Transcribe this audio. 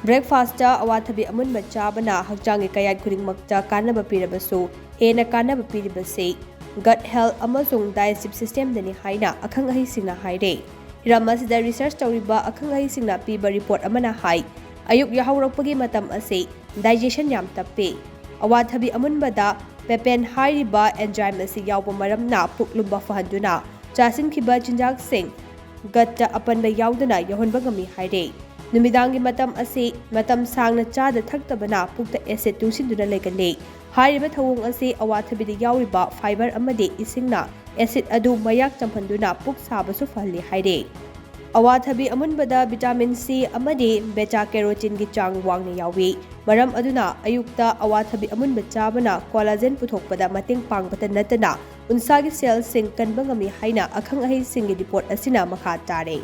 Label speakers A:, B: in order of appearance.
A: Breakfast अवाथबी अमुनबा चाबना हक्चांगी कयात खुदिंगमक्ता कानबा पीरबसु हेना कानबा पीरिबसे गट हेल्थ अमसुंग डाइजेस्टिव सिस्टम दनि हाइना अखंग अहिसिंगना हाइरे हिरम असिदा रिसर्च तौरिबा अखंग अहिसिंगना पीबा रिपोर्ट अमना हाइ अयुक याहौरकपगी मतम असे डाइजेशन याम तप्पे अवाथबी अमुनबदा पेपेन हाइरिबा एंजाइम असे यावबा मरमना पुकलुबा फहंदुना चासिनखिबा चिंजाकसिंग गट्टा अपनबा यावदना यहोनबा गमी हाइरे नुमिदांगी मतम असे मतम सांगना चादा थक्तबना पुक्ता एसिड तुसिंदुना लेगले हाइरिबा थवोंग असे अवाथबिदा यावरिबा फाइबर अमदे इसिंगना एसिड अदु मयाक चंफंदुना पुक साबसु फहली हाइरे अवाथबी अमुनबदा विटामिन सी अमदे बेटा कैरोटीन की चांग वांगना यावी मरम अदुना अयुक्ता अवाथबी अमुनबा चाबना कोलाजेन पुथोकपदा मतेंग पांगबता नतना उनसागी सेल सिंग कनबंगमी हाइना अखंग अहिसिंगी रिपोर्ट असिना मखा तारे।